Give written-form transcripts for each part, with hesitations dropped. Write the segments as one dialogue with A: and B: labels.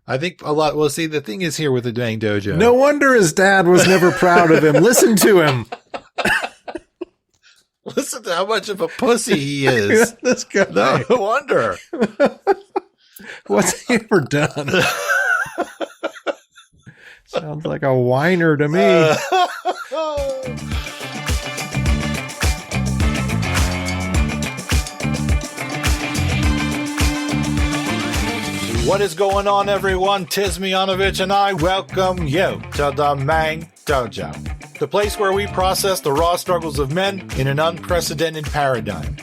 A: I think a lot. Well, see, the thing is here with the Mang Dojo.
B: No wonder his dad was never proud of him. Listen to him.
A: Listen to how much of a pussy he is.
B: This guy.
A: No wonder.
B: What's he ever done? Sounds like a whiner to me.
A: What is going on, everyone? Tis Miyanovich, and I welcome you to the Mang Dojo, the place where we process the raw struggles of men in an unprecedented paradigm.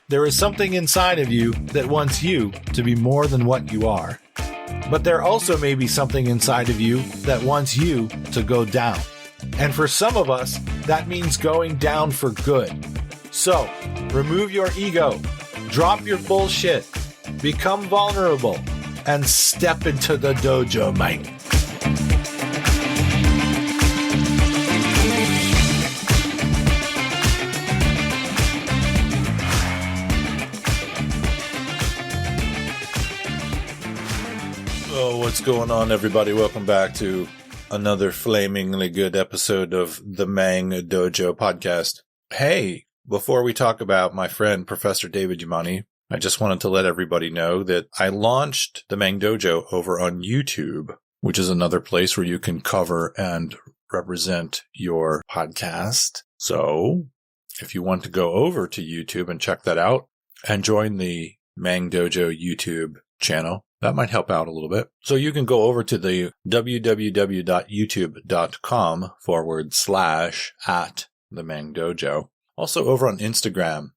A: There is something inside of you that wants you to be more than what you are. But there also may be something inside of you that wants you to go down. And for some of us, that means going down for good. So, remove your ego, drop your bullshit, become vulnerable, and step into the dojo, mate. Oh, what's going on, everybody? Welcome back to another flamingly good episode of the Mang Dojo podcast. Hey, before we talk about my friend, Professor David Yamane, I just wanted to let everybody know that I launched the Mang Dojo over on YouTube, which is another place where you can cover and represent your podcast. So if you want to go over to YouTube and check that out and join the Mang Dojo YouTube channel, that might help out a little bit. So you can go over to the www.youtube.com/@the Mang Dojo. Also over on Instagram.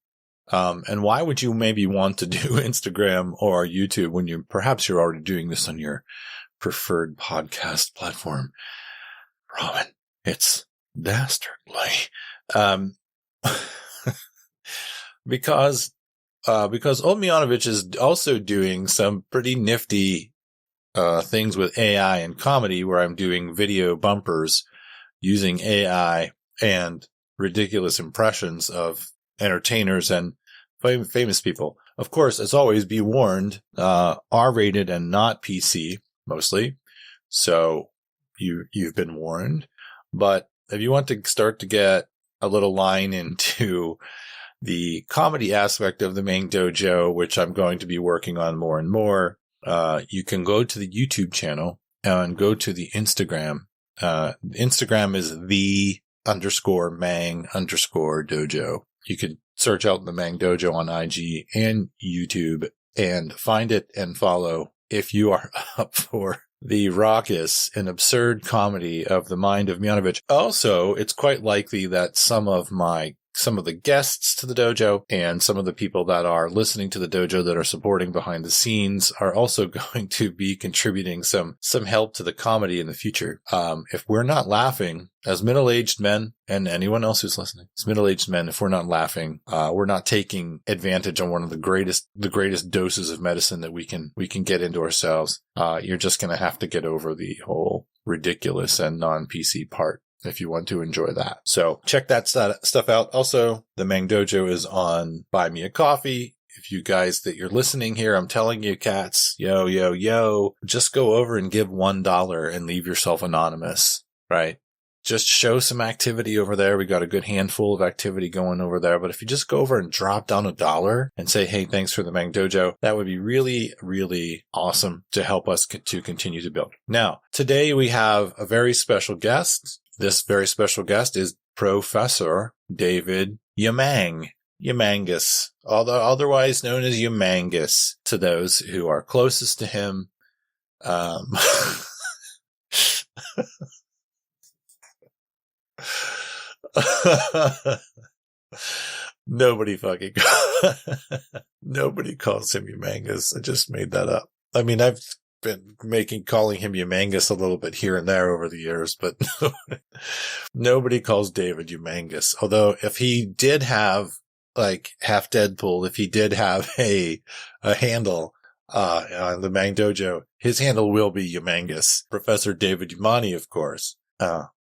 A: And why would you maybe want to do Instagram or YouTube when perhaps you're already doing this on your preferred podcast platform? Robin, it's dastardly. Because old Miyanovich is also doing some pretty nifty, things with AI and comedy where I'm doing video bumpers using AI and ridiculous impressions of entertainers and famous people. Of course, as always, be warned, R-rated and not PC, mostly. So you've been warned. But if you want to start to get a little line into the comedy aspect of the Mang Dojo, which I'm going to be working on more and more, you can go to the YouTube channel and go to the Instagram. Instagram is _Mang_Dojo. You could search out the Mang Dojo on IG and YouTube and find it and follow if you are up for the raucous and absurd comedy of the mind of Miyanovich. Also, it's quite likely that some of the guests to the dojo and some of the people that are listening to the dojo that are supporting behind the scenes are also going to be contributing some help to the comedy in the future. If we're not laughing as middle-aged men, and anyone else who's listening, as middle-aged men, if we're not laughing, we're not taking advantage on one of the greatest doses of medicine that we can get into ourselves. You're just going to have to get over the whole ridiculous and non-PC part if you want to enjoy that. So check that stuff out. Also, the Mang Dojo is on Buy Me a Coffee. If you guys that you're listening here, I'm telling you, cats, yo, just go over and give $1 and leave yourself anonymous, right? Just show some activity over there. We got a good handful of activity going over there. But if you just go over and drop down $1 and say, hey, thanks for the Mang Dojo, that would be really, really awesome to help us to continue to build. Now, today we have a very special guest. This very special guest is Professor David Yamane. Yamangus, otherwise known as Yamangus to those who are closest to him. Nobody calls him Yamangus. I just made that up. I mean, I've been calling him Yamangus a little bit here and there over the years, but nobody calls David Yamangus. Although if he did have, like half Deadpool, if he did have a handle on the Mang Dojo, his handle will be Yamangus. Professor David Yamane, of course,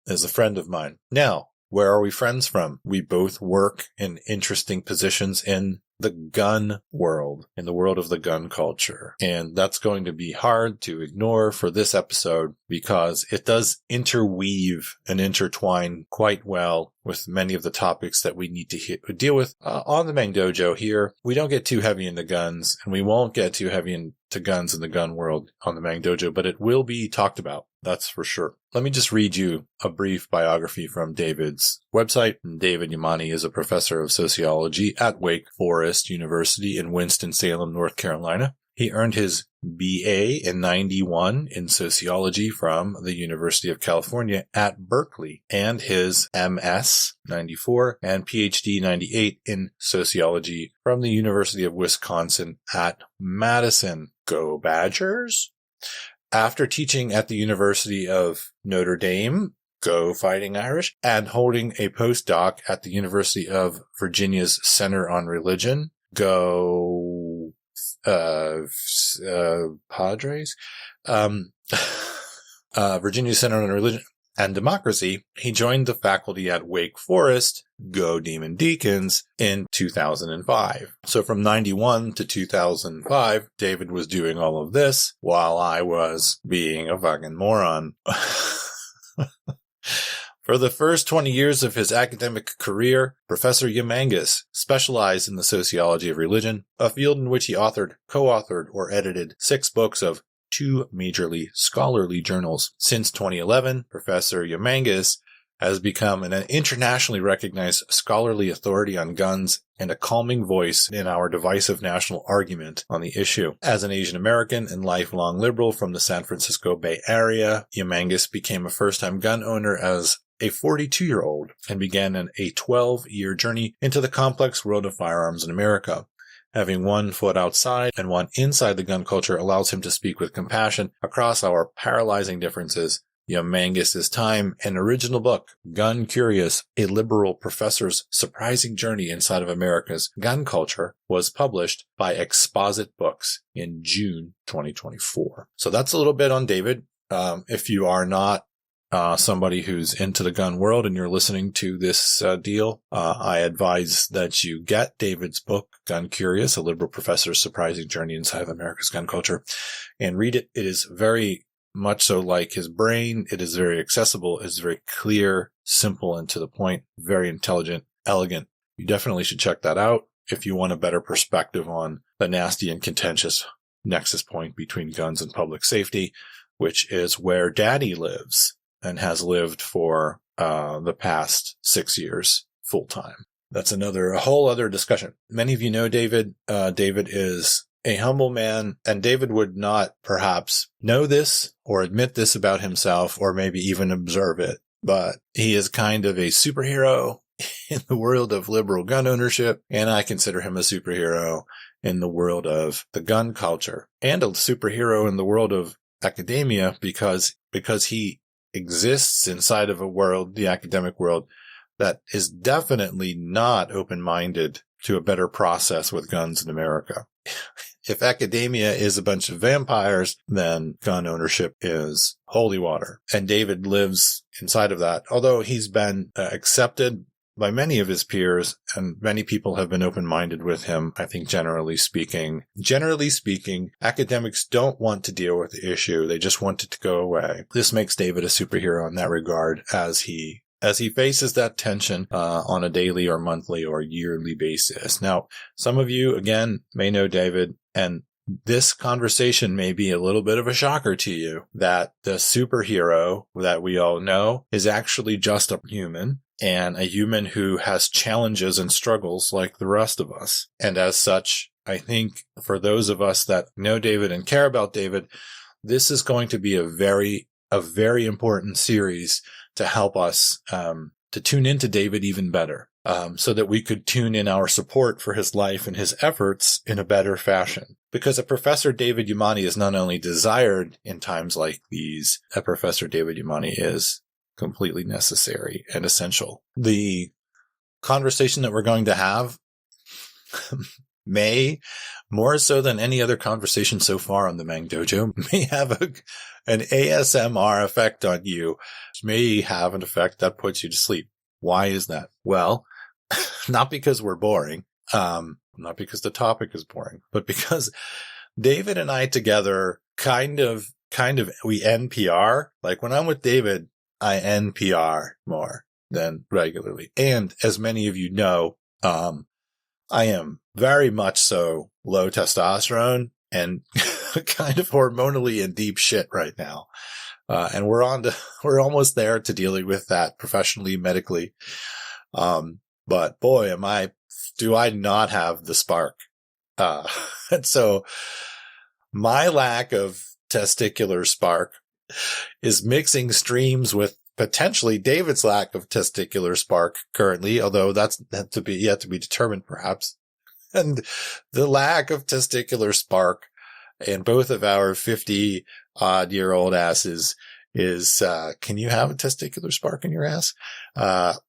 A: is a friend of mine. Now, where are we friends from? We both work in interesting positions in the gun world, in the world of the gun culture. And that's going to be hard to ignore for this episode because it does interweave and intertwine quite well with many of the topics that we need to deal with on the Mang Dojo here. We don't get too heavy into guns, and we won't get too heavy into guns in the gun world on the Mang Dojo, but it will be talked about. That's for sure. Let me just read you a brief biography from David's website. David Yamane is a professor of sociology at Wake Forest University in Winston-Salem, North Carolina. He earned his BA in 91 in sociology from the University of California at Berkeley and his MS 94 and PhD 98 in sociology from the University of Wisconsin at Madison. Go Badgers! After teaching at the University of Notre Dame, go Fighting Irish, and holding a postdoc at the University of Virginia's Center on Religion, go Padres, Virginia Center on Religion and Democracy, he joined the faculty at Wake Forest, go Demon Deacons, in 2005. So from 91 to 2005, David was doing all of this while I was being a fucking moron. For the first 20 years of his academic career, Professor Yamane specialized in the sociology of religion, a field in which he authored, co-authored, or edited 6 books of 2 majorly scholarly journals. Since 2011, Professor Yamane has become an internationally recognized scholarly authority on guns and a calming voice in our divisive national argument on the issue. As an Asian American and lifelong liberal from the San Francisco Bay Area, Yamane became a first-time gun owner as a 42-year-old and began a 12-year journey into the complex world of firearms in America. Having one foot outside and one inside the gun culture allows him to speak with compassion across our paralyzing differences. Yamane's time and original book, Gun Curious, a liberal professor's surprising journey inside of America's gun culture, was published by Exposit Books in June 2024. So that's a little bit on David. If you are not somebody who's into the gun world and you're listening to this deal, I advise that you get David's book, Gun Curious, a liberal professor's surprising journey inside of America's gun culture, and read it. It is very much so like his brain. It is very accessible. It's very clear, simple, and to the point, very intelligent, elegant. You definitely should check that out if you want a better perspective on the nasty and contentious nexus point between guns and public safety, which is where Daddy lives and has lived for the past 6 years full time. That's a whole other discussion. Many of you know David. David is a humble man, and David would not perhaps know this or admit this about himself or maybe even observe it, but he is kind of a superhero in the world of liberal gun ownership, and I consider him a superhero in the world of the gun culture and a superhero in the world of academia because he exists inside of a world, the academic world, that is definitely not open-minded to a better process with guns in America. If academia is a bunch of vampires, then gun ownership is holy water. And David lives inside of that, although he's been accepted by many of his peers, and many people have been open-minded with him. I think generally speaking, academics don't want to deal with the issue. They just want it to go away. This makes David a superhero in that regard as he faces that tension on a daily or monthly or yearly basis. Now, some of you, again, may know David, and this conversation may be a little bit of a shocker to you that the superhero that we all know is actually just a human, and a human who has challenges and struggles like the rest of us. And as such, I think for those of us that know David and care about David, this is going to be a very important series to help us to tune into David even better, so that we could tune in our support for his life and his efforts in a better fashion. Because a Professor David Yamane is not only desired in times like these, a Professor David Yamane is completely necessary and essential. The conversation that we're going to have may, more so than any other conversation so far on the Mang Dojo, may have an ASMR effect on you, which may have an effect that puts you to sleep. Why is that? Well, not because we're boring, not because the topic is boring, but because David and I together kind of, we NPR. Like when I'm with David, I NPR more than regularly. And as many of you know, I am very much so low testosterone and kind of hormonally in deep shit right now. And we're almost there to dealing with that professionally, medically. But boy, do I not have the spark. And so my lack of testicular spark is mixing streams with potentially David's lack of testicular spark currently, although that's yet to be determined perhaps. And the lack of testicular spark in both of our 50-odd-year-old asses is, can you have a testicular spark in your ass?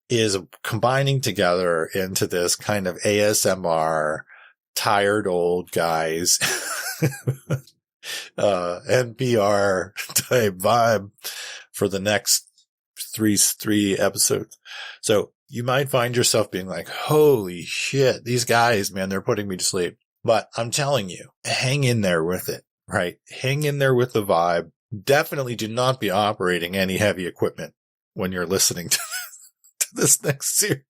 A: Is combining together into this kind of ASMR, tired old guys, NPR type vibe for the next three episodes. So you might find yourself being like, holy shit, these guys, man, they're putting me to sleep. But I'm telling you, hang in there with it, right? Hang in there with the vibe. Definitely do not be operating any heavy equipment when you're listening to this next series.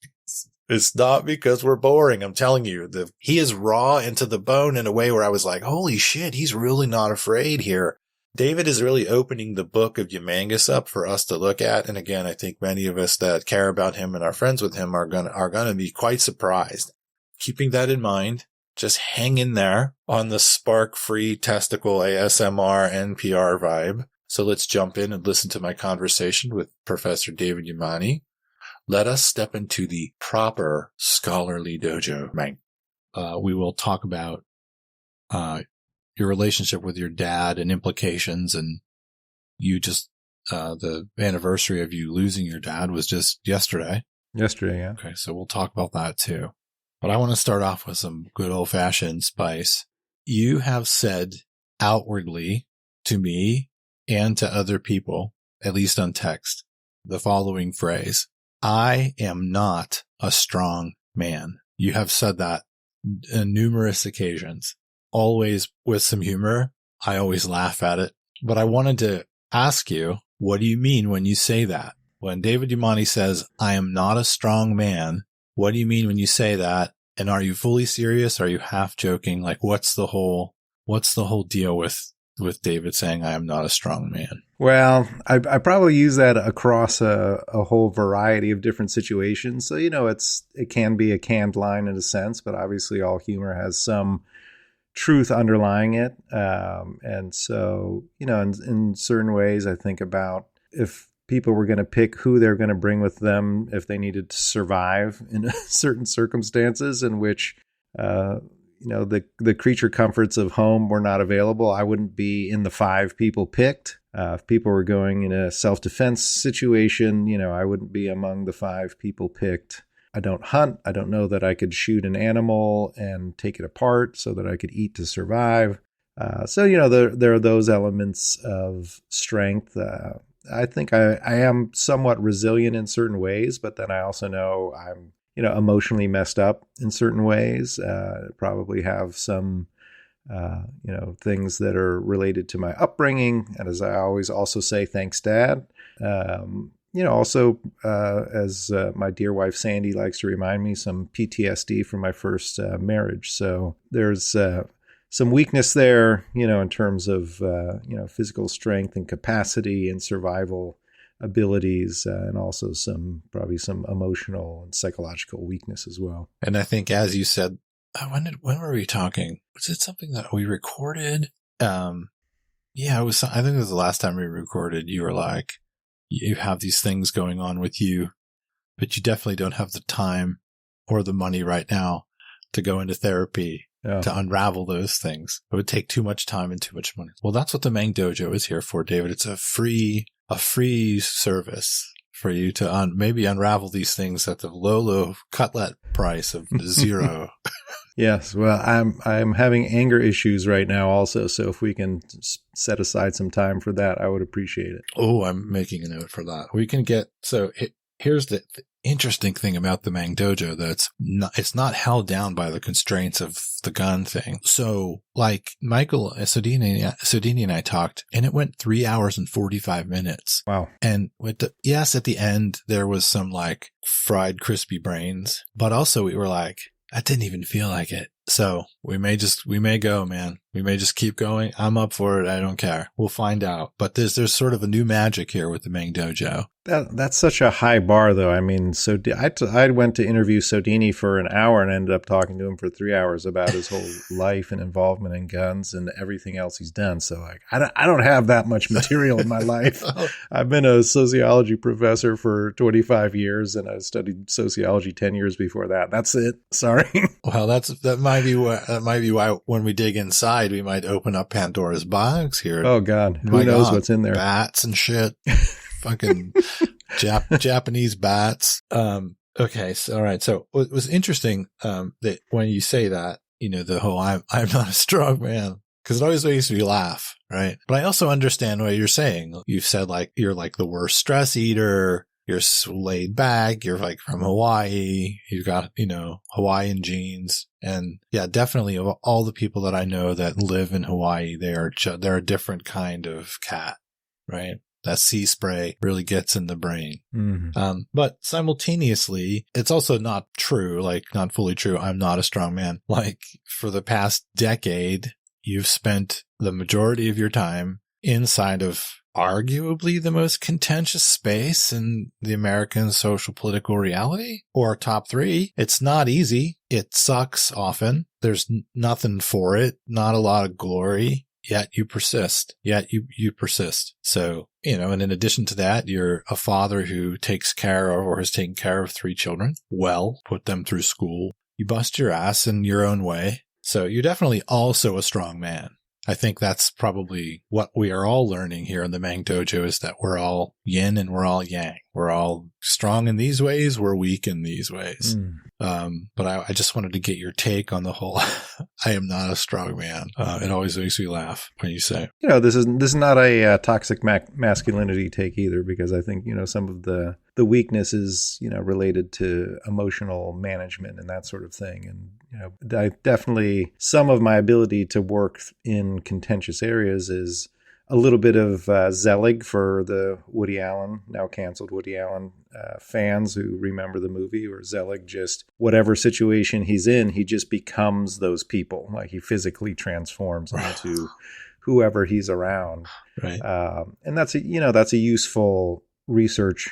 A: It's not because we're boring. I'm telling you, he is raw and to the bone in a way where I was like, holy shit, he's really not afraid here. David is really opening the book of Yamane up for us to look at. And again, I think many of us that care about him and are friends with him are going to be quite surprised. Keeping that in mind, just hang in there on the spark-free testicle ASMR NPR vibe. So let's jump in and listen to my conversation with Professor David Yamane. Let us step into the proper scholarly dojo. We will talk about your relationship with your dad and implications, and you just the anniversary of you losing your dad was just yesterday.
B: Yesterday, yeah.
A: Okay, so we'll talk about that too. But I want to start off with some good old-fashioned spice. You have said outwardly to me and to other people, at least on text, the following phrase: I am not a strong man. You have said that on numerous occasions, always with some humor. I always laugh at it. But I wanted to ask you, what do you mean when you say that? When David Yamane says, I am not a strong man, what do you mean when you say that? And are you fully serious? Are you half joking? Like, what's the whole deal with David saying, I am not a strong man?
B: Well, I probably use that across a whole variety of different situations. So, it can be a canned line in a sense, but obviously all humor has some truth underlying it. And so, in certain ways, I think about if people were going to pick who they're going to bring with them if they needed to survive in certain circumstances in which, the creature comforts of home were not available, I wouldn't be in the 5 people picked. If people were going in a self-defense situation, I wouldn't be among the 5 people picked. I don't hunt. I don't know that I could shoot an animal and take it apart so that I could eat to survive. So there are those elements of strength. I think I am somewhat resilient in certain ways, but then I also know I'm, emotionally messed up in certain ways. Probably have some, things that are related to my upbringing. And as I always also say, thanks, Dad. Also, as my dear wife, Sandy, likes to remind me, some PTSD from my first marriage. So there's some weakness there, in terms of, physical strength and capacity and survival abilities, and also probably some emotional and psychological weakness as well.
A: And I think, as you said, when were we talking? Was it something that we recorded? Yeah, it was. I think it was the last time we recorded. You were like, you have these things going on with you, but you definitely don't have the time or the money right now to go into therapy to unravel those things. It would take too much time and too much money. Well, that's what the Mang Dojo is here for, David. It's a free service for you to maybe unravel these things at the low cutlet price of $0.
B: Yes. Well, I'm having anger issues right now also. So if we can set aside some time for that, I would appreciate it.
A: Oh, I'm making a note for that. We can get, so here's interesting thing about the Mang Dojo that's not, it's not held down by the constraints of the gun thing. So like Michael Sodini and I talked, and it went 3 hours and 45 minutes.
B: Wow.
A: And with yes, at the end there was some like fried crispy brains, but also we were like, that didn't even feel like it. So we may go, man. We may just keep going. I'm up for it. I don't care. We'll find out. But there's sort of a new magic here with the Mang Dojo.
B: That's such a high bar, though. I mean, so I went to interview Sodini for an hour and ended up talking to him for 3 hours about his whole life and involvement in guns and everything else he's done. So like, I don't have that much material in my life. I've been a sociology professor for 25 years, and I studied sociology 10 years before that. That's it. Sorry.
A: Well, that might be why when we dig inside, we might open up Pandora's box here.
B: Oh God, who knows what's in there?
A: Bats and shit. Fucking Japanese bats. Okay. So, all right. So it was interesting, that when you say that, the whole, I'm not a strong man, because it always makes me laugh. Right. But I also understand what you're saying. You've said like, you're like the worst stress eater. You're laid back. You're like from Hawaii. You've got, Hawaiian genes. And yeah, definitely of all the people that I know that live in Hawaii, they're a different kind of cat. Right. That sea spray really gets in the brain. Mm-hmm. But simultaneously, it's also not true, like not fully true. I'm not a strong man. Like for the past decade, you've spent the majority of your time inside of arguably the most contentious space in the American social political reality, or top three. It's not easy. It sucks often. There's nothing for it. Not a lot of glory. Yet you persist. You persist. So, and in addition to that, you're a father who takes care of or has taken care of 3 children. Well, put them through school. You bust your ass in your own way. So you're definitely also a strong man. I think that's probably what we are all learning here in the Mang Dojo, is that we're all yin and we're all yang. We're all strong in these ways. We're weak in these ways. But I just wanted to get your take on the whole, I am not a strong man. It always makes me laugh when you say,
B: this is not a toxic masculinity take either, because I think, some of the weakness is, related to emotional management and that sort of thing. And, I definitely, some of my ability to work in contentious areas is a little bit of Zelig for the Woody Allen, now canceled Woody Allen fans who remember the movie, where Zelig just, whatever situation he's in, he just becomes those people. Like he physically transforms into whoever he's around.
A: Right.
B: And that's a useful research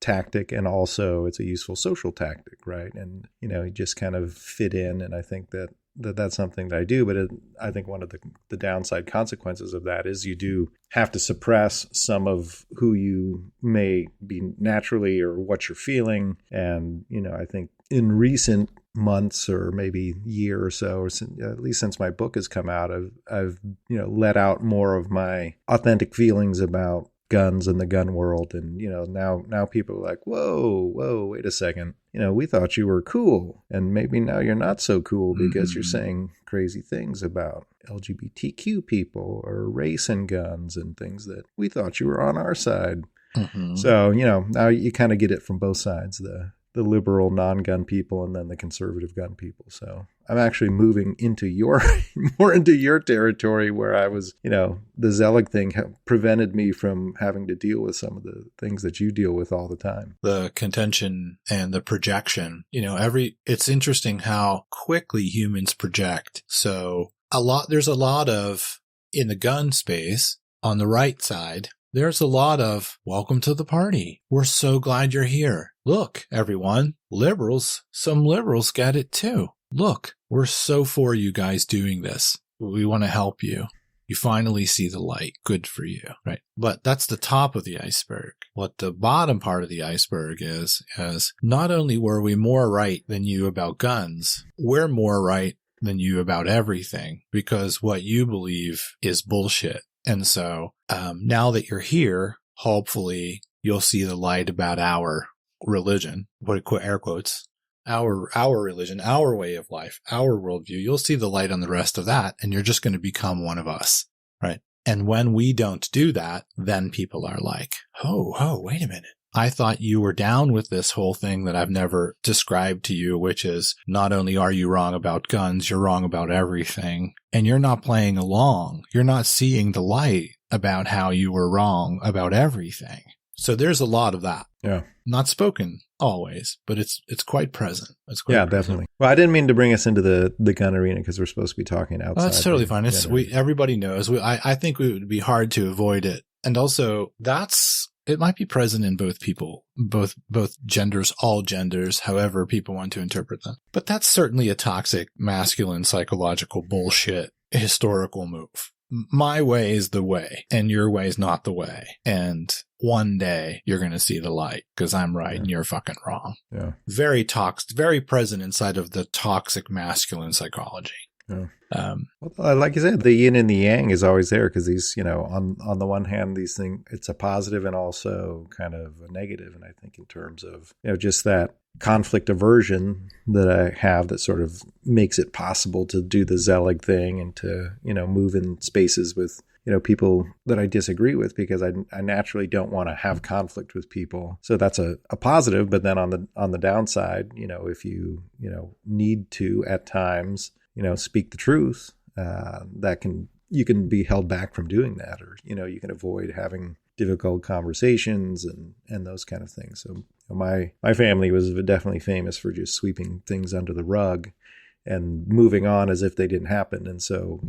B: tactic, and also it's a useful social tactic, right? And you just kind of fit in, and I think that's something that I do. But I think one of the downside consequences of that is you do have to suppress some of who you may be naturally or what you're feeling. And I think in recent months, or maybe year or so, or at least since my book has come out, I've let out more of my authentic feelings about guns and the gun world. And now people are like, whoa, wait a second, we thought you were cool, and maybe now you're not so cool because you're saying crazy things about LGBTQ people or race and guns and things that we thought you were on our side. So now you kind of get it from both sides, the liberal non-gun people and then the conservative gun people. So I'm actually moving into more into your territory, where I was, the Zelig thing prevented me from having to deal with some of the things that you deal with all the time.
A: The contention and the projection, it's interesting how quickly humans project. So there's a lot of, in the gun space on the right side, there's a lot of, welcome to the party. We're so glad you're here. Look, everyone, some liberals get it too. Look, we're so for you guys doing this. We want to help you. You finally see the light. Good for you, right? But that's the top of the iceberg. What the bottom part of the iceberg is not only were we more right than you about guns, we're more right than you about everything, because what you believe is bullshit. And so now that you're here, hopefully you'll see the light about our religion, air quotes, our religion, our way of life, our worldview. You'll see the light on the rest of that, and you're just going to become one of us, right? And when we don't do that, then people are like, oh, wait a minute. I thought you were down with this whole thing that I've never described to you, which is not only are you wrong about guns, you're wrong about everything. And you're not playing along. You're not seeing the light about how you were wrong about everything. So there's a lot of that.
B: Yeah.
A: Not spoken always, but it's quite present. It's quite present.
B: Definitely. Well, I didn't mean to bring us into the gun arena because we're supposed to be talking outside.
A: Well, that's totally fine. Everybody knows. I think it would be hard to avoid it. And also it might be present in both people, both genders, all genders, however people want to interpret them. But that's certainly a toxic, masculine, psychological bullshit historical move. My way is the way, and your way is not the way. And one day you're going to see the light because I'm right and you're fucking wrong.
B: Yeah.
A: Very toxic, very present inside of the toxic masculine psychology.
B: Yeah. Well, like you said, the yin and the yang is always there because these, on the one hand, these things, it's a positive and also kind of a negative. And I think in terms of, just that conflict aversion that I have that sort of makes it possible to do the Zelig thing and to, move in spaces with, people that I disagree with because I naturally don't want to have conflict with people. So that's a positive. But then on the downside, if you, need to at times, speak the truth, you can be held back from doing that, or, you can avoid having difficult conversations and those kind of things. So my family was definitely famous for just sweeping things under the rug and moving on as if they didn't happen. And so,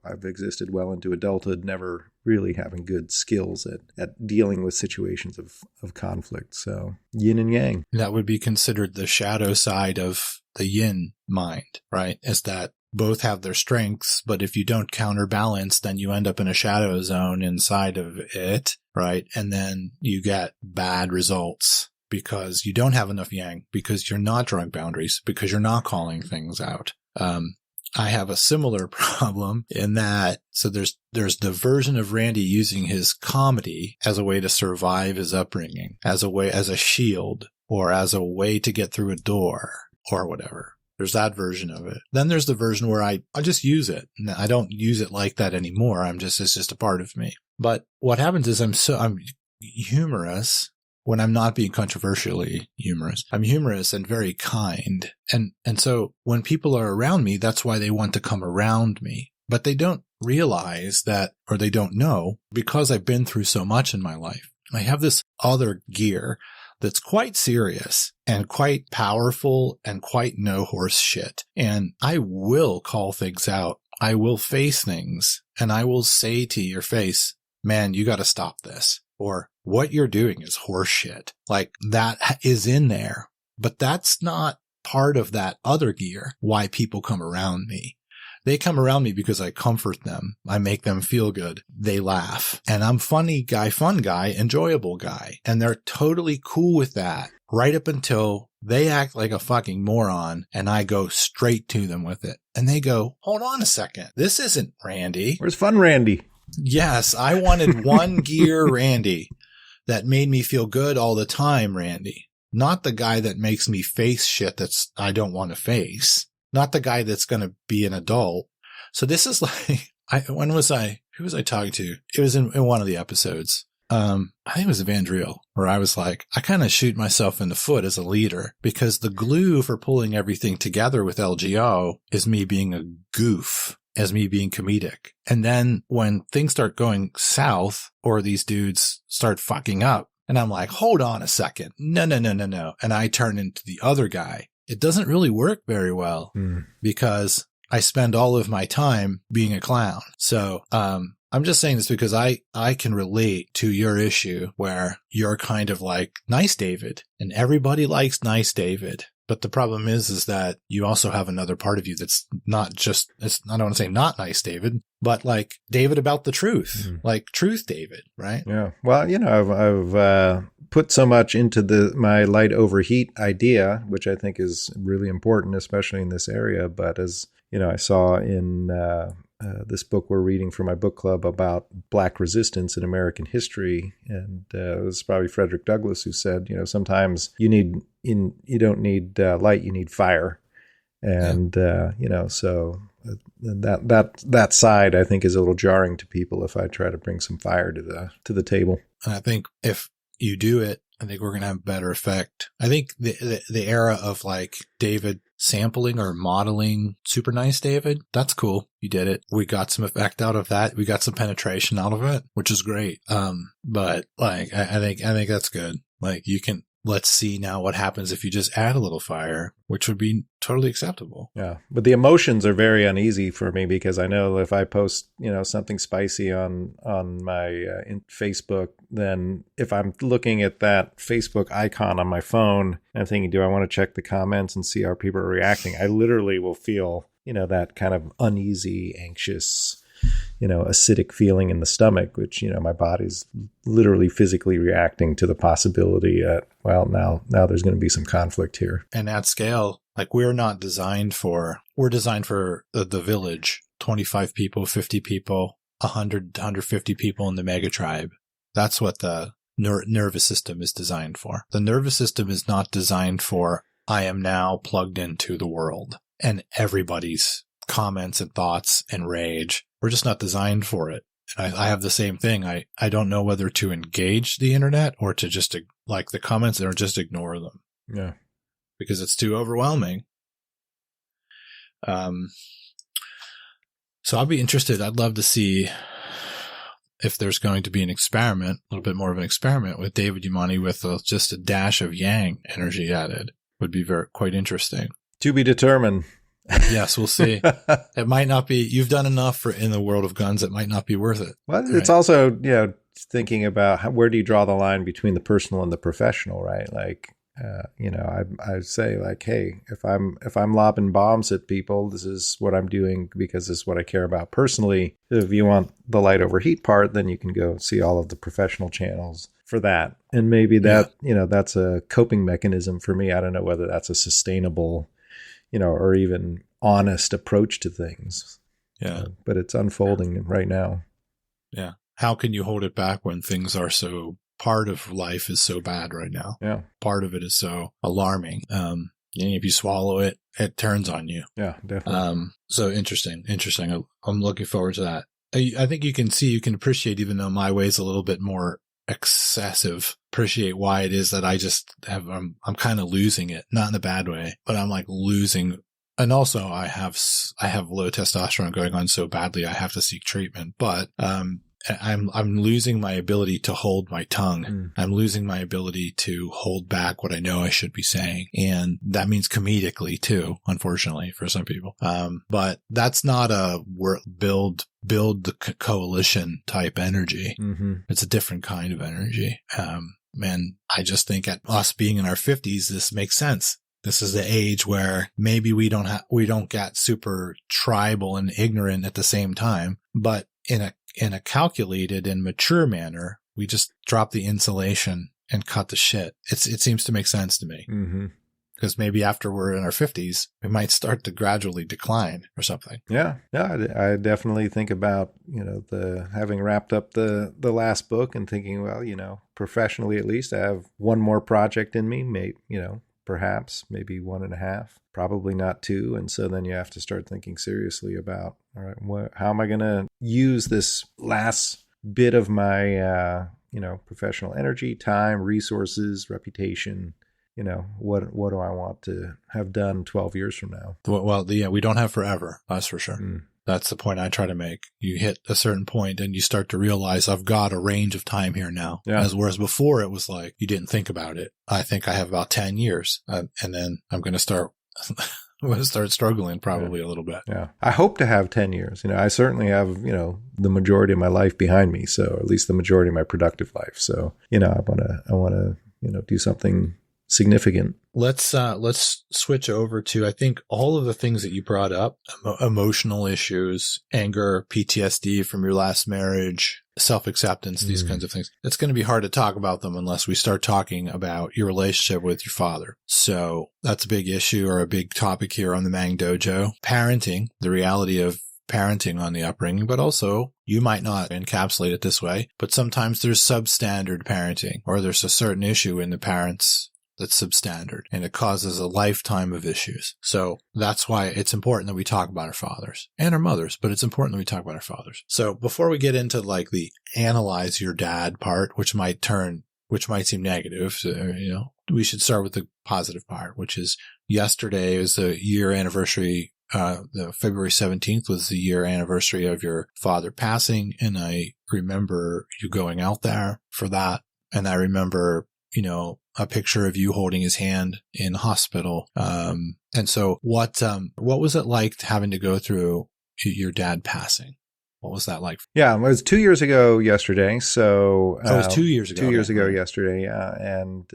B: I've existed well into adulthood, never really having good skills at dealing with situations of conflict. So yin and yang.
A: That would be considered the shadow side of the yin mind, right? Is that both have their strengths, but if you don't counterbalance, then you end up in a shadow zone inside of it, right? And then you get bad results because you don't have enough yang, because you're not drawing boundaries, because you're not calling things out. I have a similar problem in that. So there's the version of Randy using his comedy as a way to survive his upbringing, as a shield, or as a way to get through a door or whatever. There's that version of it. Then there's the version where I just use it. I don't use it like that anymore. It's just a part of me. But what happens is I'm humorous when I'm not being controversially humorous. I'm humorous and very kind. And so when people are around me, that's why they want to come around me. But they don't realize that, or they don't know, because I've been through so much in my life. I have this other gear that's quite serious and quite powerful and quite no horse shit. And I will call things out. I will face things and I will say to your face, man, you got to stop this. Or what you're doing is horse shit. Like that is in there, but that's not part of that other gear. Why people come around me. They come around me because I comfort them. I make them feel good. They laugh. And I'm funny guy, fun guy, enjoyable guy. And they're totally cool with that right up until they act like a fucking moron and I go straight to them with it. And they go, hold on a second. This isn't Randy.
B: Where's fun Randy?
A: Yes, I wanted one gear Randy that made me feel good all the time, Randy. Not the guy that makes me face shit I don't want to face. Not the guy that's going to be an adult. So this is like, who was I talking to? It was in one of the episodes. I think it was Evandriel, where I was like, I kind of shoot myself in the foot as a leader because the glue for pulling everything together with LGO is me being a goof, as me being comedic. And then when things start going south or these dudes start fucking up and I'm like, hold on a second. No. And I turn into the other guy. It doesn't really work very well because I spend all of my time being a clown. So, I'm just saying this because I can relate to your issue where you're kind of like nice David and everybody likes nice David. But the problem is that you also have another part of you that's not just, I don't want to say not nice David, but like David about the truth, like truth David, right?
B: Yeah. Well, I've put so much into my light overheat idea, which I think is really important, especially in this area. But as I saw in this book we're reading for my book club about Black resistance in American history, and it was probably Frederick Douglass who said, sometimes you don't need light, you need fire, and so that side I think is a little jarring to people if I try to bring some fire to the table.
A: And I think if you do it I think we're going to have a better effect. I think the era of like David sampling or modeling Super Nice David, that's cool. You did it. We got some effect out of that. We got some penetration out of it, which is great. But like, I think that's good. Like let's see now what happens if you just add a little fire, which would be totally acceptable.
B: Yeah. But the emotions are very uneasy for me because I know if I post, something spicy on my Facebook, then if I'm looking at that Facebook icon on my phone, I'm thinking, do I want to check the comments and see how people are reacting? I literally will feel, that kind of uneasy, anxious, acidic feeling in the stomach, which, my body's literally physically reacting to the possibility that, well, now there's going to be some conflict here.
A: And at scale, like we're designed for the village, 25 people, 50 people, 100, 150 people in the mega tribe. That's what the nervous system is designed for. The nervous system is not designed for, I am now plugged into the world and everybody's comments and thoughts and rage. We're just not designed for it. And I have the same thing. I don't know whether to engage the internet or to just like the comments or just ignore them.
B: Yeah.
A: Because it's too overwhelming. So I'll be interested. I'd love to see if there's going to be an experiment, a little bit more of an experiment with David Yamane with just a dash of yang energy added. Would be quite interesting.
B: To be determined.
A: Yes, we'll see. It might not be, you've done enough in the world of guns. It might not be worth it.
B: Well, it's also, thinking about where do you draw the line between the personal and the professional, right? Like, I say like, hey, if I'm lobbing bombs at people, this is what I'm doing because this is what I care about personally. If you want the light over heat part, then you can go see all of the professional channels for that. And maybe that, that's a coping mechanism for me. I don't know whether that's a sustainable, or even honest approach to things.
A: Yeah.
B: But it's unfolding right now.
A: Yeah. How can you hold it back when things are so, part of life is so bad right now?
B: Yeah.
A: Part of it is so alarming. If you swallow it, it turns on you.
B: Yeah, definitely.
A: So interesting. I'm looking forward to that. I think you can appreciate, even though my way is a little bit more excessive, appreciate why it is that I just I'm kind of losing it, not in a bad way, but I'm like losing. And also I have low testosterone going on so badly, I have to seek treatment, but, I'm losing my ability to hold my tongue. I'm losing my ability to hold back what I know I should be saying. And that means comedically too, unfortunately for some people. But that's not a build the coalition type energy.
B: Mm-hmm.
A: It's a different kind of energy. And I just think at us being in our 50s, this makes sense. This is the age where maybe we don't get super tribal and ignorant at the same time, but in a calculated and mature manner, we just drop the insulation and cut the shit. It seems to make sense to me.
B: Mm-hmm.
A: Because maybe after we're in our 50s, we might start to gradually decline or something.
B: Yeah. I definitely think about, having wrapped up the last book and thinking, well, professionally at least, I have one more project in me, perhaps maybe 1.5, probably not 2. And so then you have to start thinking seriously about, all right, how am I going to use this last bit of my, professional energy, time, resources, reputation? What do I want to have done 12 years from now?
A: Well, we don't have forever. That's for sure.
B: Mm.
A: That's the point I try to make. You hit a certain point and you start to realize I've got a range of time here now.
B: Yeah.
A: Whereas before it was like, you didn't think about it. I think I have about 10 years and then I'm going to start struggling probably a little bit.
B: Yeah. I hope to have 10 years. I certainly have, the majority of my life behind me. So at least the majority of my productive life. So, I want to, do something significant.
A: Let's switch over to, I think all of the things that you brought up, emotional issues, anger, PTSD from your last marriage, self-acceptance, these kinds of things. It's going to be hard to talk about them unless we start talking about your relationship with your father. So that's a big issue or a big topic here on the Mang Dojo. Parenting, the reality of parenting on the upbringing, but also you might not encapsulate it this way, but sometimes there's substandard parenting or there's a certain issue in the parents that's substandard and it causes a lifetime of issues. So that's why it's important that we talk about our fathers and our mothers, but it's important that we talk about our fathers. So before we get into like the analyze your dad part, which might turn which might seem negative. So, we should start with the positive part, which is yesterday is the year anniversary. The February 17th was the year anniversary of your father passing. And I remember you going out there for that. And I remember, a picture of you holding his hand in hospital. And so what was it like having to go through your dad passing? What was that like?
B: Yeah, it was 2 years ago yesterday. So
A: it was 2 years ago.
B: 2 years ago yesterday. Yeah. And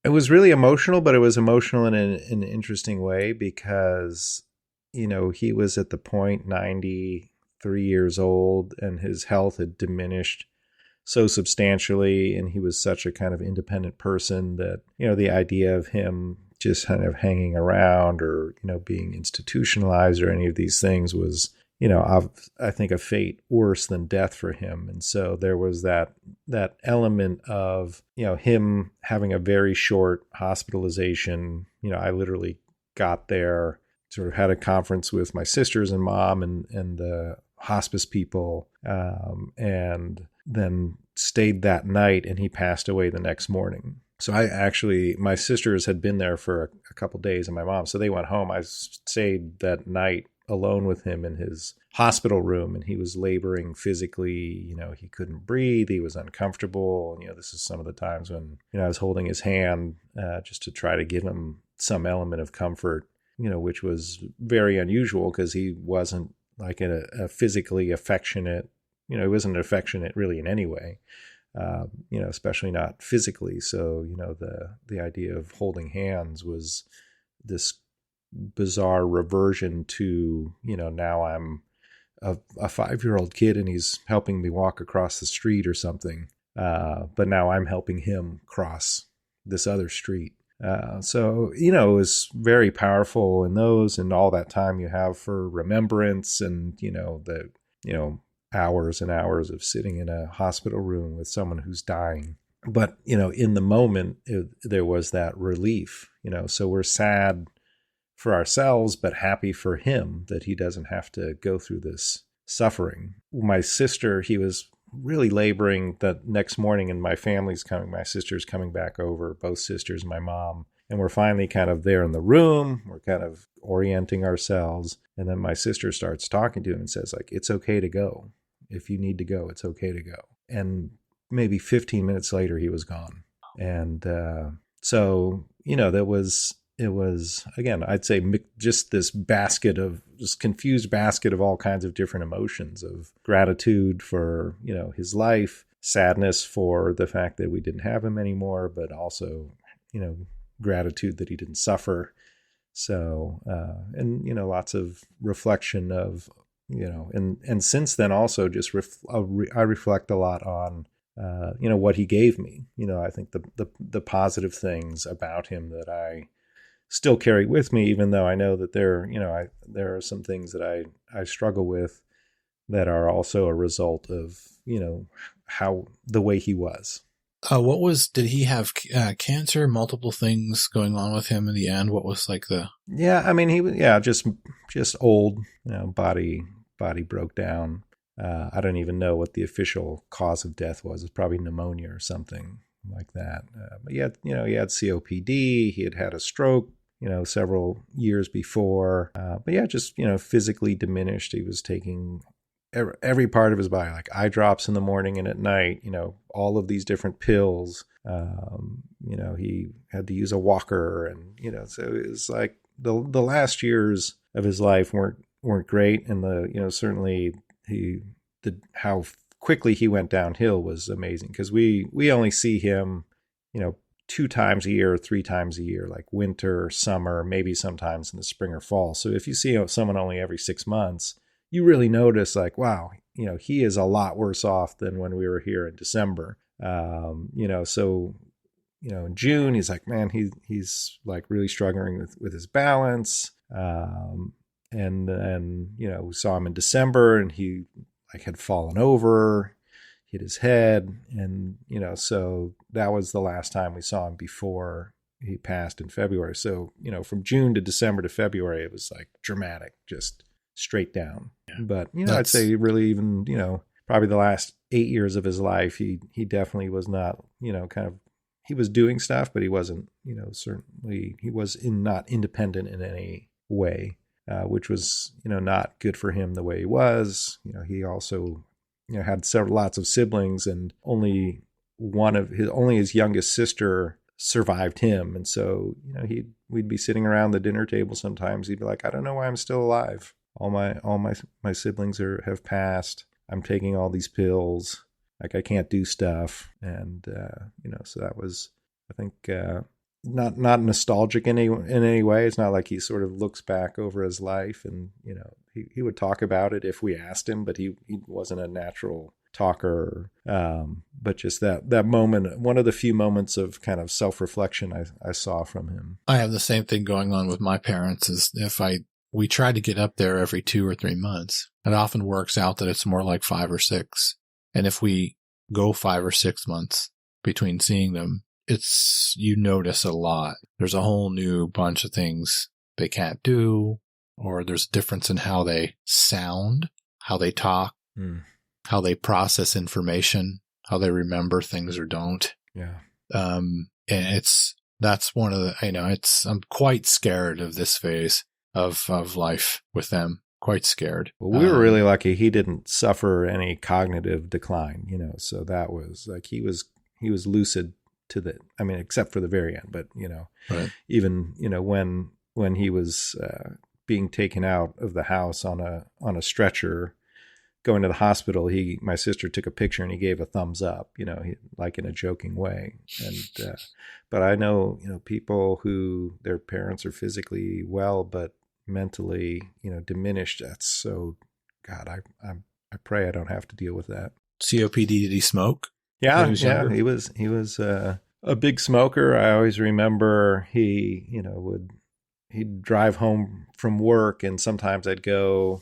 B: it was really emotional, but it was emotional in an interesting way because, he was at the point 93 years old and his health had diminished so substantially. And he was such a kind of independent person that, the idea of him just kind of hanging around or, being institutionalized or any of these things was, I think a fate worse than death for him. And so there was that element of, him having a very short hospitalization. I literally got there, sort of had a conference with my sisters and mom and the hospice people, and then stayed that night, and he passed away the next morning. So my sisters had been there for a couple of days and my mom, so they went home. I stayed that night alone with him in his hospital room, and he was laboring physically. He couldn't breathe. He was uncomfortable. This is some of the times when, I was holding his hand just to try to give him some element of comfort, which was very unusual because he wasn't like a physically affectionate, he wasn't affectionate really in any way, especially not physically. So, the idea of holding hands was this bizarre reversion to, now I'm a 5-year-old kid and he's helping me walk across the street or something. But now I'm helping him cross this other street. So, it was very powerful in those and all that time you have for remembrance and, the hours and hours of sitting in a hospital room with someone who's dying. But, in the moment, there was that relief, so we're sad for ourselves, but happy for him that he doesn't have to go through this suffering. My sister, he was really laboring that next morning, and my sister's coming back over, both sisters and my mom. And we're finally kind of there in the room. We're kind of orienting ourselves. And then my sister starts talking to him and says, like, it's okay to go. If you need to go, it's okay to go. And maybe 15 minutes later, he was gone. And so, it was, again, I'd say just this confused basket of all kinds of different emotions of gratitude for, his life, sadness for the fact that we didn't have him anymore, but also, gratitude that he didn't suffer. So, and, lots of reflection of, and since then also just I reflect a lot on, what he gave me. I think the positive things about him that I still carry with me, even though I know that there are some things that I struggle with that are also a result of, how the way he was.
A: Did he have cancer, multiple things going on with him in the end? What was like
B: Yeah, I mean, he was, just old, body broke down. I don't even know what the official cause of death was. It's probably pneumonia or something like that. But he had COPD. He had a stroke, several years before. But yeah, just, physically diminished. He was taking every part of his body, like eye drops in the morning and at night, all of these different pills. He had to use a walker and, so it was like the last years of his life weren't great. And certainly how quickly he went downhill was amazing because we only see him, 2 times a year or 3 times a year, like winter, summer, maybe sometimes in the spring or fall. So if you see someone only every 6 months, you really notice like, wow, he is a lot worse off than when we were here in December. So, in June, he's like, man, he's like really struggling with his balance. And then, we saw him in December and he like had fallen over, hit his head. And, so that was the last time we saw him before he passed in February. So, from June to December to February, it was like dramatic, just straight down. Yeah. But, I'd say really even, probably the last 8 years of his life, he definitely was not, he was doing stuff, but he wasn't, certainly he was not independent in any way, which was, not good for him the way he was. He also, had lots of siblings, and only his youngest sister survived him. And so, we'd be sitting around the dinner table sometimes. He'd be like, I don't know why I'm still alive. All my siblings have passed. I'm taking all these pills. Like, I can't do stuff. And, so that was, I think, not nostalgic in any way. It's not like he sort of looks back over his life, and, he would talk about it if we asked him, but he wasn't a natural talker. But just that moment, one of the few moments of kind of self-reflection I saw from him.
A: I have the same thing going on with my parents. Is we try to get up there every 2 or 3 months. It often works out that it's more like 5 or 6. And if we go 5 or 6 months between seeing them, you notice a lot. There's a whole new bunch of things they can't do, or there's a difference in how they sound, how they talk, how they process information, how they remember things or don't.
B: Yeah.
A: And that's one of the, I'm quite scared of this phase of life with them. Quite scared.
B: Well, we were really lucky he didn't suffer any cognitive decline, so that was like, he was lucid except for the very end, but,
A: right.
B: Even, when he was being taken out of the house on a stretcher, going to the hospital, my sister took a picture and he gave a thumbs up, like in a joking way. And, but I know, people who their parents are physically well, but mentally, diminished. That's so, God, I pray I don't have to deal with that.
A: COPD, did he smoke?
B: Yeah. He was a big smoker. I always remember he'd drive home from work, and sometimes I'd go,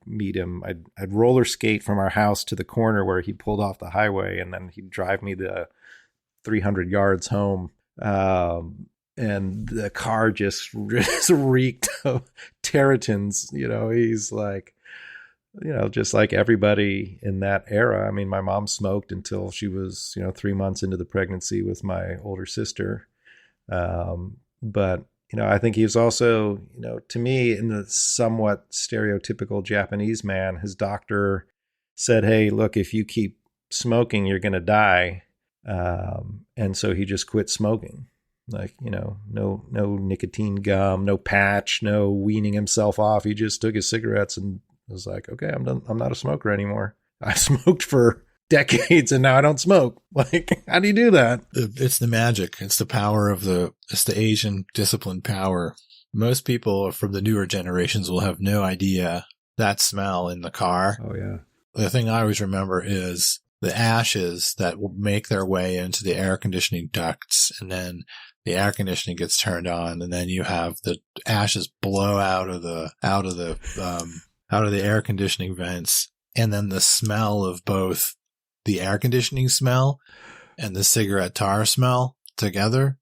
B: meet him. I'd roller skate from our house to the corner where he pulled off the highway, and then he'd drive me the 300 yards home. And the car just reeked of territins. He's like, just like everybody in that era. I mean, my mom smoked until she was, 3 months into the pregnancy with my older sister. But, I think he was also, to me, in the somewhat stereotypical Japanese man, his doctor said, hey, look, if you keep smoking, you're going to die. And so he just quit smoking. Like, no nicotine gum, no patch, no weaning himself off. He just took his cigarettes and was like, okay, I'm done. I'm not a smoker anymore. I smoked for decades and now I don't smoke. Like, how do you do that?
A: It's the magic. It's the power it's the Asian discipline power. Most people from the newer generations will have no idea that smell in the car.
B: Oh, yeah.
A: The thing I always remember is the ashes that will make their way into the air conditioning ducts, and then the air conditioning gets turned on, and then you have the ashes blow out of the air conditioning vents, and then the smell of both the air conditioning smell and the cigarette tar smell together.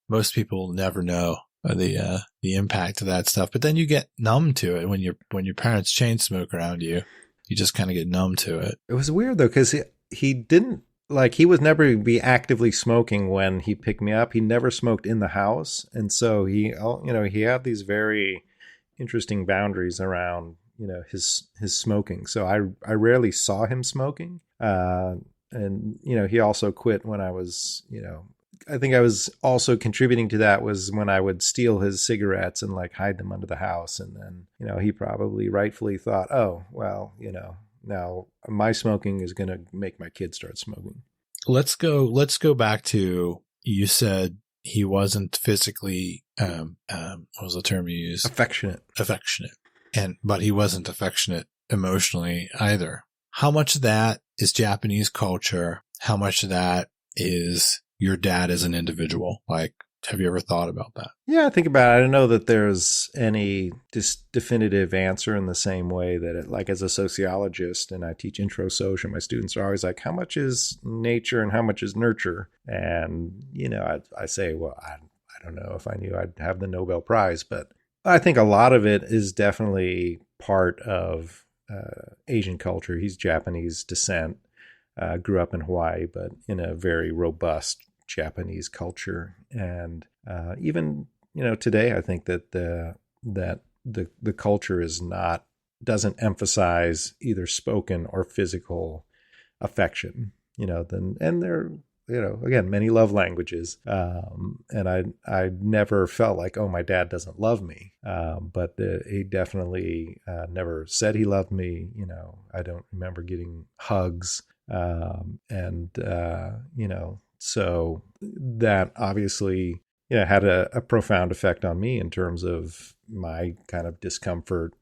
A: Most people never know the impact of that stuff, but then you get numb to it when your parents chain smoke around you. You just kind of get numb to it.
B: It was weird though, because he didn't, like, he was never be actively smoking when he picked me up. He never smoked in the house. And so he had these very interesting boundaries around, his smoking. So I rarely saw him smoking. And, he also quit when I was, I think I was also contributing to that was when I would steal his cigarettes and like hide them under the house. And then, he probably rightfully thought, oh, well, now my smoking is going to make my kids start smoking.
A: Let's go back to, you said he wasn't physically, what was the term you used?
B: Affectionate.
A: But he wasn't affectionate emotionally either. How much of that is Japanese culture? How much of that is your dad as an individual? Like, have you ever thought about that?
B: Yeah, I think about it. I don't know that there's any definitive answer in the same way that, like, as a sociologist, and I teach intro social, my students are always like, how much is nature and how much is nurture? And, I say, well, I don't know. If I knew, I'd have the Nobel Prize. But I think a lot of it is definitely part of Asian culture. He's Japanese descent, grew up in Hawaii, but in a very robust Japanese culture. And even, today, I think that the culture doesn't emphasize either spoken or physical affection, and there, again, many love languages. And I never felt like, oh, my dad doesn't love me. But he definitely never said he loved me. I don't remember getting hugs. So that obviously, had a profound effect on me in terms of my kind of discomfort,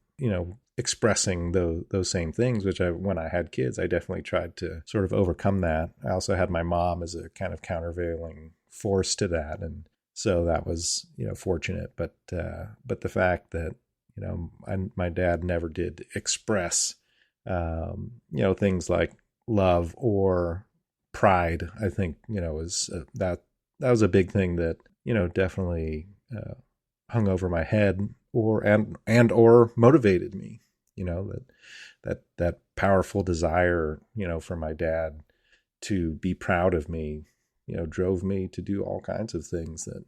B: expressing those same things, which when I had kids, I definitely tried to sort of overcome that. I also had my mom as a kind of countervailing force to that. And so that was, fortunate. But the fact that, my dad never did express, things like love or pride, I think, was that was a big thing that, definitely hung over my head or motivated me, that powerful desire, for my dad to be proud of me, drove me to do all kinds of things that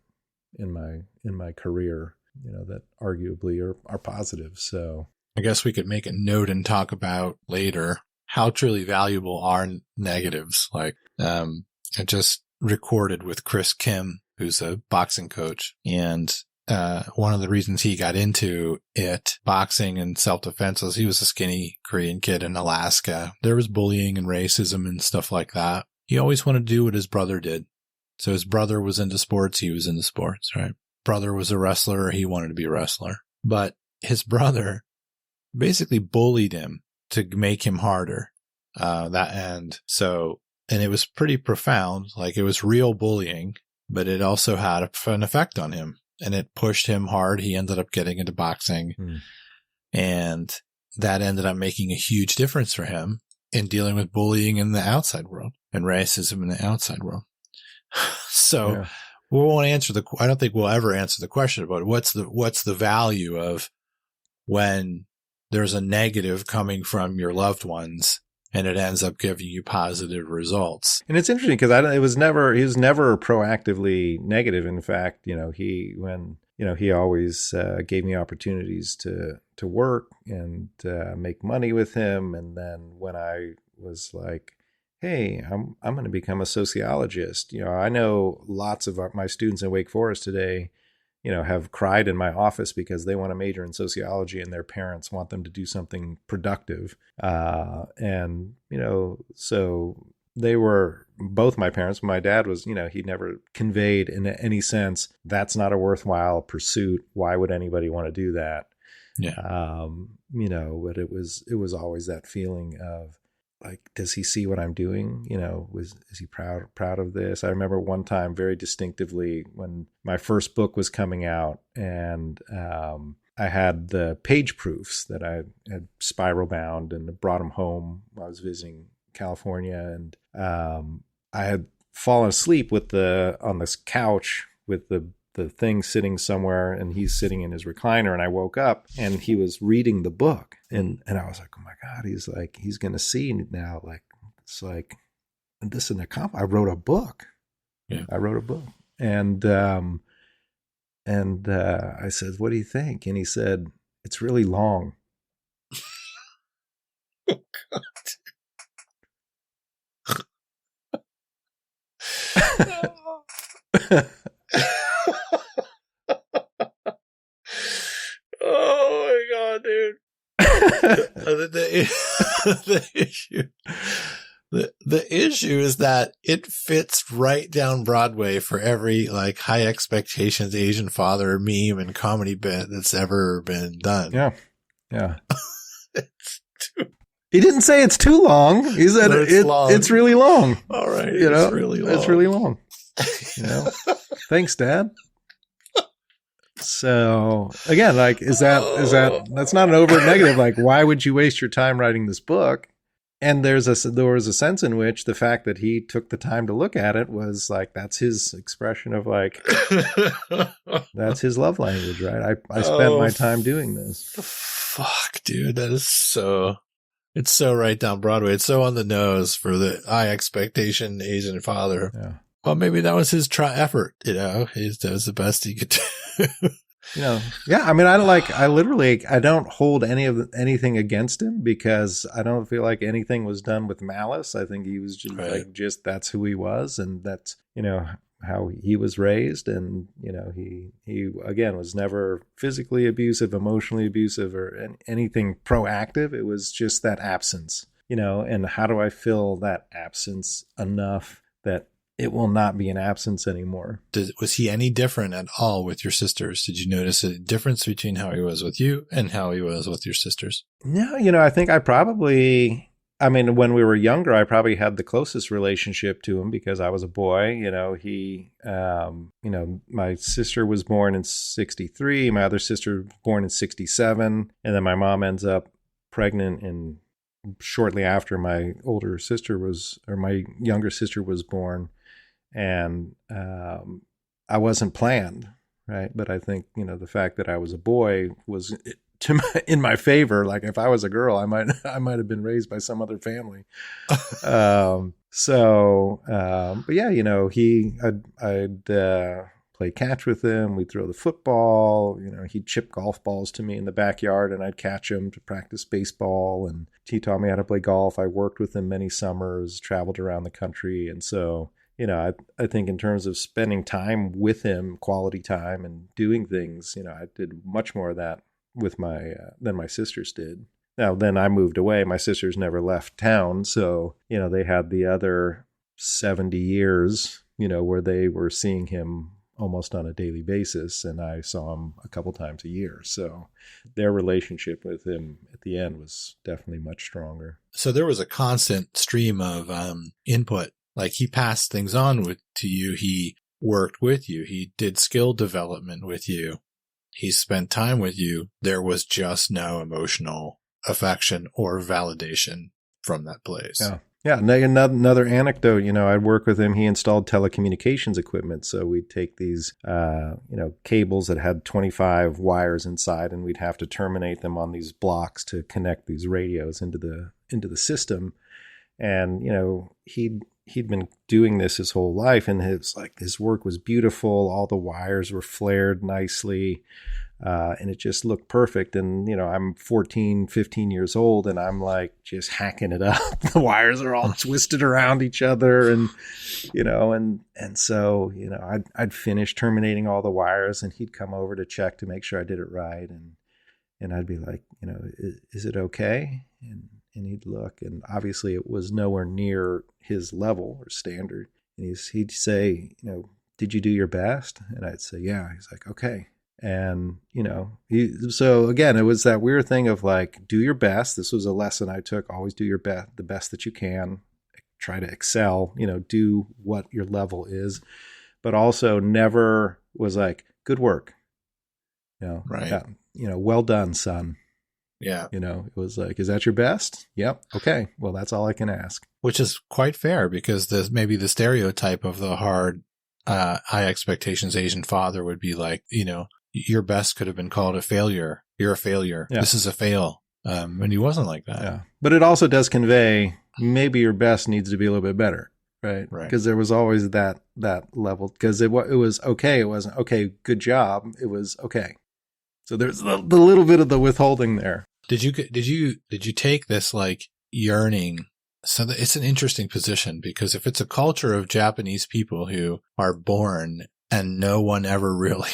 B: in my career, that arguably are positive. So
A: I guess we could make a note and talk about later how truly valuable are negatives. Like, I just recorded with Chris Kim, who's a boxing coach, and one of the reasons he got into boxing and self-defense, was he was a skinny Korean kid in Alaska. There was bullying and racism and stuff like that. He always wanted to do what his brother did. So his brother was into sports, he was into sports, right? Brother was a wrestler, he wanted to be a wrestler. But his brother basically bullied him to make him harder. And it was pretty profound. Like, it was real bullying, but it also had an effect on him, and it pushed him hard. He ended up getting into boxing, and that ended up making a huge difference for him in dealing with bullying in the outside world and racism in the outside world. So we won't answer I don't think we'll ever answer the question about what's the value of when there's a negative coming from your loved ones and it ends up giving you positive results.
B: And it's interesting because he was never proactively negative. In fact, he always gave me opportunities to work and make money with him. And then when I was like, hey, I'm going to become a sociologist. I know lots of my students in Wake Forest today, have cried in my office because they want to major in sociology and their parents want them to do something productive. So they were both my parents. My dad was, he never conveyed in any sense, that's not a worthwhile pursuit. Why would anybody want to do that?
A: Yeah.
B: But it was always that feeling of, like, does he see what I'm doing? Is he proud of this? I remember one time very distinctively when my first book was coming out, and I had the page proofs that I had spiral bound and brought them home while I was visiting California. And I had fallen asleep on this couch with the thing sitting somewhere, and he's sitting in his recliner, and I woke up and he was reading the book, and I was like, oh my God, he's going to see now. Like, it's like, this is an accomplishment. I wrote a book.
A: Yeah.
B: I wrote a book. And I said, what do you think? And he said, it's really long.
A: Oh, God. Oh my God, dude. The issue is that it fits right down Broadway for every like high expectations Asian father meme and comedy bit that's ever been done.
B: Yeah. He didn't say it's too long. He said it's really long.
A: All right. It's really long.
B: It's really long. Thanks, Dad. So again, like, that's not an overt negative. Like, why would you waste your time writing this book? And there was a sense in which the fact that he took the time to look at it was like, that's his expression of like, that's his love language, right? I spent my time doing this.
A: Fuck, dude. That is so It's so right down Broadway. It's so on the nose for the high expectation Asian father.
B: Yeah.
A: Well, maybe that was his effort. He does the best he could do.
B: Yeah. I mean, I don't hold anything against him because I don't feel like anything was done with malice. I think he was just
A: Right.
B: that's who he was. And that's, how he was raised. And, he again was never physically abusive, emotionally abusive, or anything proactive. It was just that absence, and how do I fill that absence enough that it will not be an absence anymore?
A: Was he any different at all with your sisters? Did you notice a difference between how he was with you and how he was with your sisters?
B: No, I think when we were younger, I probably had the closest relationship to him because I was a boy. My sister was born in 1963. My other sister was born in 1967. And then my mom ends up pregnant shortly after my younger sister was born. And I wasn't planned, right? But I think, the fact that I was a boy was in my favor. Like if I was a girl, I might have been raised by some other family. But yeah, I'd play catch with him. We'd throw the football. He'd chip golf balls to me in the backyard, and I'd catch him to practice baseball. And he taught me how to play golf. I worked with him many summers, traveled around the country, and so. I think in terms of spending time with him, quality time, and doing things, I did much more of that with than my sisters did. Now, then I moved away. My sisters never left town. So, they had the other 70 years, where they were seeing him almost on a daily basis. And I saw him a couple times a year. So their relationship with him at the end was definitely much stronger.
A: So there was a constant stream of input. Like he passed things on to you. He worked with you. He did skill development with you. He spent time with you. There was just no emotional affection or validation from that place.
B: Yeah. Yeah. Another anecdote, I'd work with him. He installed telecommunications equipment. So we'd take these, cables that had 25 wires inside, and we'd have to terminate them on these blocks to connect these radios into the system. And, he'd been doing this his whole life, and his work was beautiful. All the wires were flared nicely. And it just looked perfect. And, I'm 14, 15 years old, and I'm like just hacking it up. The wires are all twisted around each other. And, and so, I'd finish terminating all the wires, and he'd come over to check to make sure I did it right. And I'd be like, is it okay? And he'd look, and obviously it was nowhere near his level or standard. And he'd say, did you do your best? And I'd say, yeah. He's like, okay. And, so again, it was that weird thing of like, do your best. This was a lesson I took. Always do your best, the best that you can. Try to excel, do what your level is, but also never was like, good work.
A: Right.
B: Well done, son.
A: Yeah.
B: It was like, is that your best? Yep. Okay. Well, that's all I can ask.
A: Which is quite fair, because maybe the stereotype of the hard, high expectations Asian father would be like, your best could have been called a failure. You're a failure. Yeah. This is a fail. And he wasn't like that.
B: Yeah. But it also does convey maybe your best needs to be a little bit better. Right.
A: Right.
B: Because there was always that level, because it was okay. It wasn't okay. Good job. It was okay. So there's the little bit of the withholding there.
A: Did you take this like yearning? So it's an interesting position, because if it's a culture of Japanese people who are born and no one ever really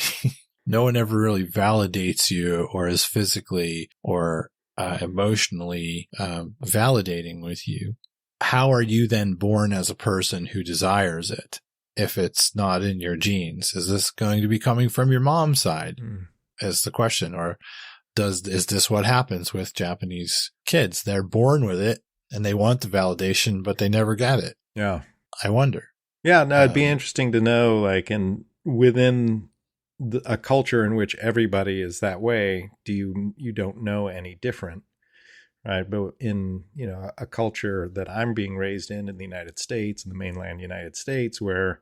A: validates you or is physically or emotionally validating with you, how are you then born as a person who desires it if it's not in your genes? Is this going to be coming from your mom's side? Is the question, or is this what happens with Japanese kids? They're born with it and they want the validation, but they never get it.
B: Yeah.
A: I wonder.
B: Yeah. No, it'd be interesting to know, like, within a culture in which everybody is that way, you don't know any different, right? But in, a culture that I'm being raised in the United States, in the mainland United States, where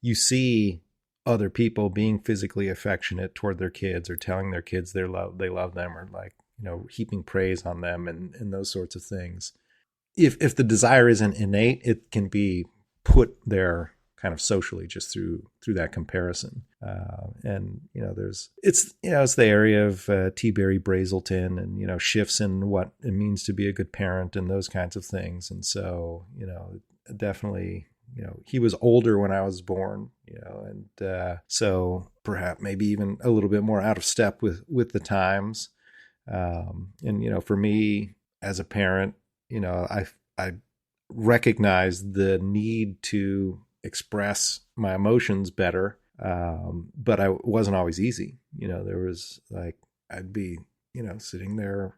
B: you see other people being physically affectionate toward their kids, or telling their kids they love them, or like, heaping praise on them and those sorts of things. If the desire isn't innate, it can be put there kind of socially just through that comparison. And it's the area of T. Berry Brazelton and shifts in what it means to be a good parent and those kinds of things. And so definitely he was older when I was born, and so perhaps maybe even a little bit more out of step with the times. And for me as a parent, I recognize the need to express my emotions better. But it wasn't always easy. There was I'd be, sitting there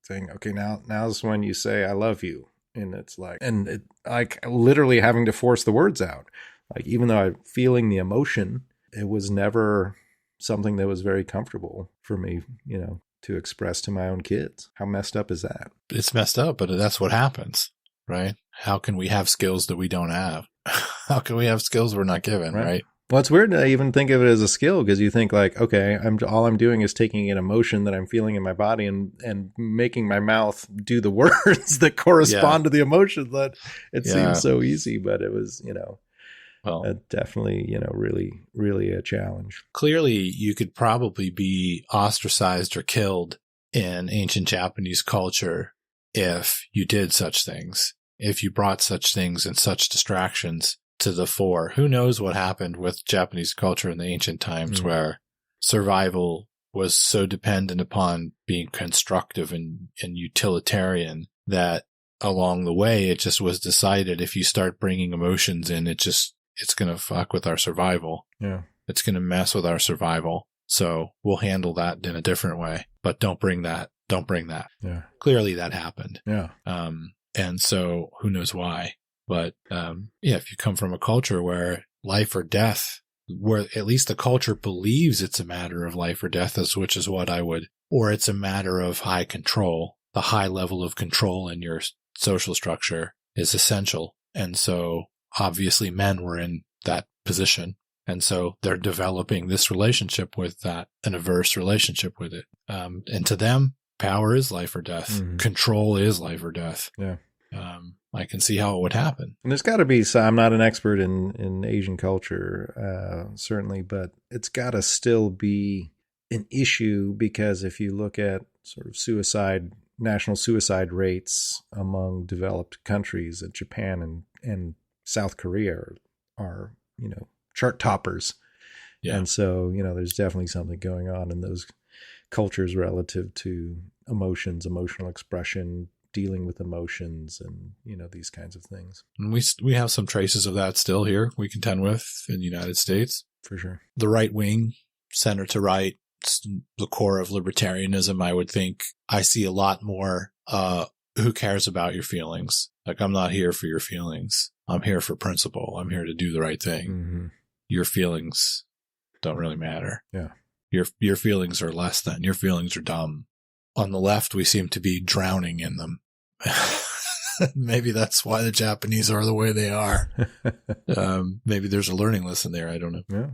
B: saying, okay, now's when you say, I love you. And it's literally having to force the words out. Even though I'm feeling the emotion, it was never something that was very comfortable for me, to express to my own kids. How messed up is that?
A: It's messed up, but that's what happens, right? How can we have skills that we don't have? How can we have skills we're not given, right?
B: Well, it's weird to even think of it as a skill, because you think okay, all I'm doing is taking an emotion that I'm feeling in my body and making my mouth do the words that correspond to the emotion. That it seems so easy, but it was, definitely, really, really a challenge.
A: Clearly, you could probably be ostracized or killed in ancient Japanese culture if you did such things, if you brought such things and such distractions to the fore. Who knows what happened with Japanese culture in the ancient times where survival was so dependent upon being constructive and utilitarian that along the way it just was decided if you start bringing emotions in, it's going to fuck with our survival. Yeah. It's going to mess with our survival. So we'll handle that in a different way, but don't bring that. Don't bring that. Yeah. Clearly that happened.
B: Yeah.
A: And so who knows why? But, if you come from a culture where life or death, where at least the culture believes it's a matter of life or death, which is what or it's a matter of high control, the high level of control in your social structure is essential. And so obviously men were in that position. And so they're developing this relationship with that, an averse relationship with it. And to them, power is life or death. Mm-hmm. Control is life or death.
B: Yeah.
A: I can see how it would happen.
B: And there's got to be I'm not an expert in Asian culture, certainly, but it's got to still be an issue, because if you look at sort of national suicide rates among developed countries, Japan and South Korea are chart toppers. Yeah. And so, there's definitely something going on in those cultures relative to emotions, emotional expression, dealing with emotions, and these kinds of things.
A: And we have some traces of that still here we contend with in the United States.
B: For sure.
A: The right wing, center to right, the core of libertarianism, I would think. I see a lot more who cares about your feelings? I'm not here for your feelings. I'm here for principle. I'm here to do the right thing. Mm-hmm. Your feelings don't really matter.
B: Yeah.
A: Your feelings are less than. Your feelings are dumb. On the left, we seem to be drowning in them. Maybe that's why the Japanese are the way they are. Maybe there's a learning lesson there. I don't know.
B: Yeah.